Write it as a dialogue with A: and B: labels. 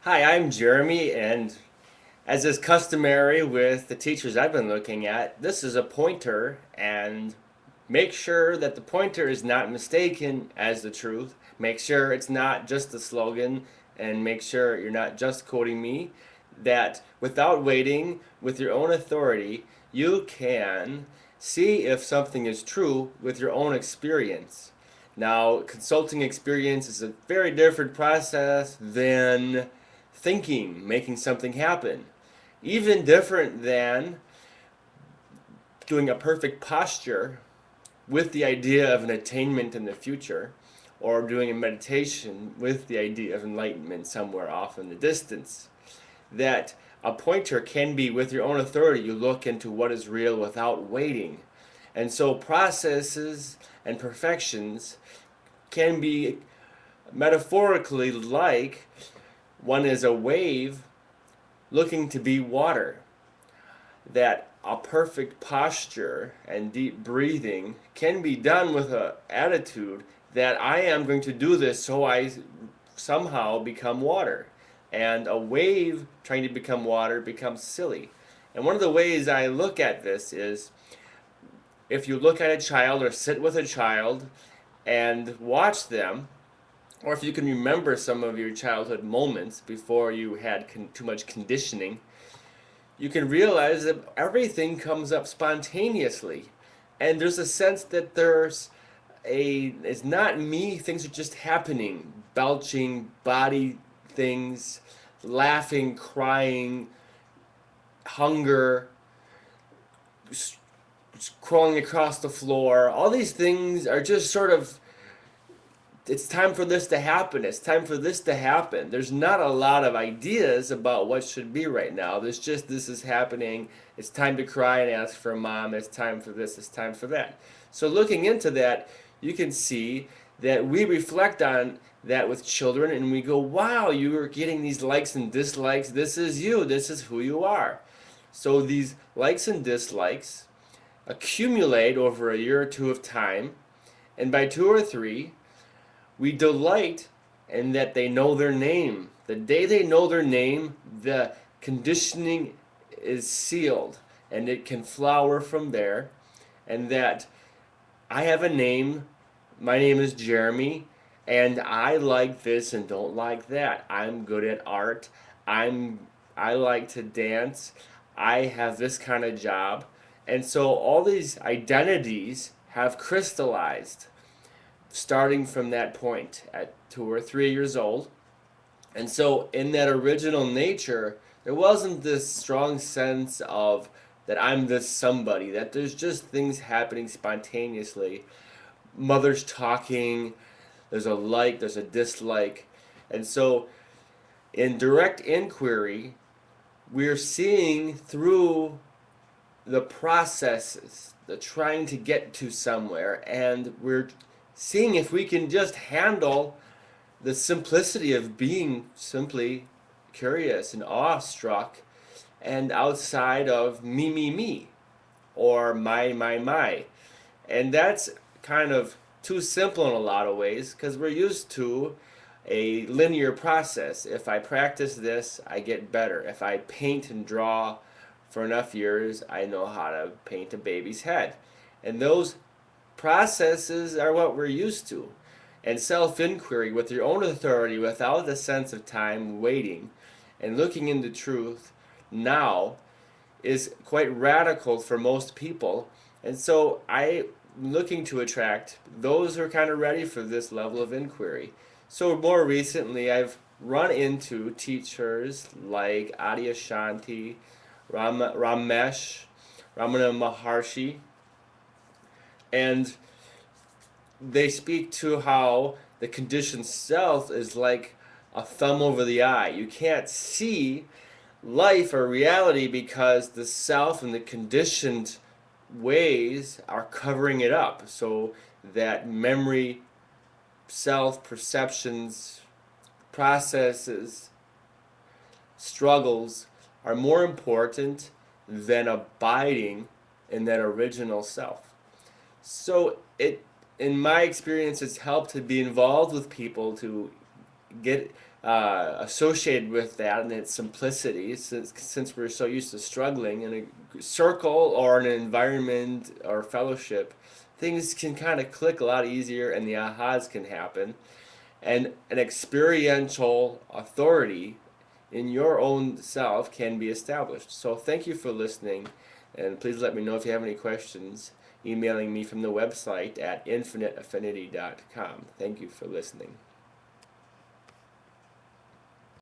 A: Hi, I'm Jeremy, and as is customary with the teachers I've been looking at, this is a pointer, and make sure that the pointer is not mistaken as the truth. Make sure it's not just a slogan, and make sure you're not just quoting me. That without waiting, with your own authority, you can see if something is true with your own experience. Now, consulting experience is a very different process than thinking, making something happen. Even different than doing a perfect posture with the idea of an attainment in the future, or doing a meditation with the idea of enlightenment somewhere off in the distance. That a pointer can be with your own authority. You look into what is real without waiting. And so processes and perfections can be metaphorically like one is a wave looking to be water. That a perfect posture and deep breathing can be done with an attitude that I am going to do this so I somehow become water. And a wave trying to become water becomes silly. And one of the ways I look at this is if you look at a child or sit with a child and watch them, or if you can remember some of your childhood moments before you had too much conditioning, you can realize that everything comes up spontaneously. And there's a sense that it's not me, things are just happening. Belching, body things, laughing, crying, hunger, crawling across the floor. All these things are just sort of, it's time for this to happen. It's time for this to happen. There's not a lot of ideas about what should be right now. There's just this is happening. It's time to cry and ask for mom. It's time for this. It's time for that. So looking into that, you can see that we reflect on that with children and we go, wow, you are getting these likes and dislikes. This is you. This is who you are. So these likes and dislikes accumulate over a year or two of time. And by two or three, we delight in that they know their name. The day they know their name, the conditioning is sealed and it can flower from there. And that I have a name, my name is Jeremy, and I like this and don't like that. I'm good at art. I like to dance. I have this kind of job. And so all these identities have crystallized starting from that point at 2 or 3 years old. And so, in that original nature, there wasn't this strong sense of that I'm this somebody, that there's just things happening spontaneously. Mothers talking, there's a like, there's a dislike. And so, in direct inquiry, we're seeing through the processes, the trying to get to somewhere, and we're seeing if we can just handle the simplicity of being simply curious and awestruck and outside of me, or my. And that's kind of too simple in a lot of ways because we're used to a linear process. If I practice this, I get better. If I paint and draw for enough years, I know how to paint a baby's head. And those processes are what we're used to. And self inquiry with your own authority without the sense of time waiting and looking into truth now is quite radical for most people. And so I'm looking to attract those who are kind of ready for this level of inquiry. So more recently, I've run into teachers like Adyashanti, Ramesh, Ramana Maharshi, and they speak to how the conditioned self is like a thumb over the eye. You can't see life or reality because the self and the conditioned ways are covering it up. So that memory, self, perceptions, processes, struggles are more important than abiding in that original self. So in my experience, it's helped to be involved with people to get associated with that and its simplicity, since we're so used to struggling in a circle or an environment or fellowship, things can kind of click a lot easier and the ahas can happen. And an experiential authority in your own self can be established. So thank you for listening, and please let me know if you have any questions, emailing me from the website at infiniteaffinity.com. Thank you for listening.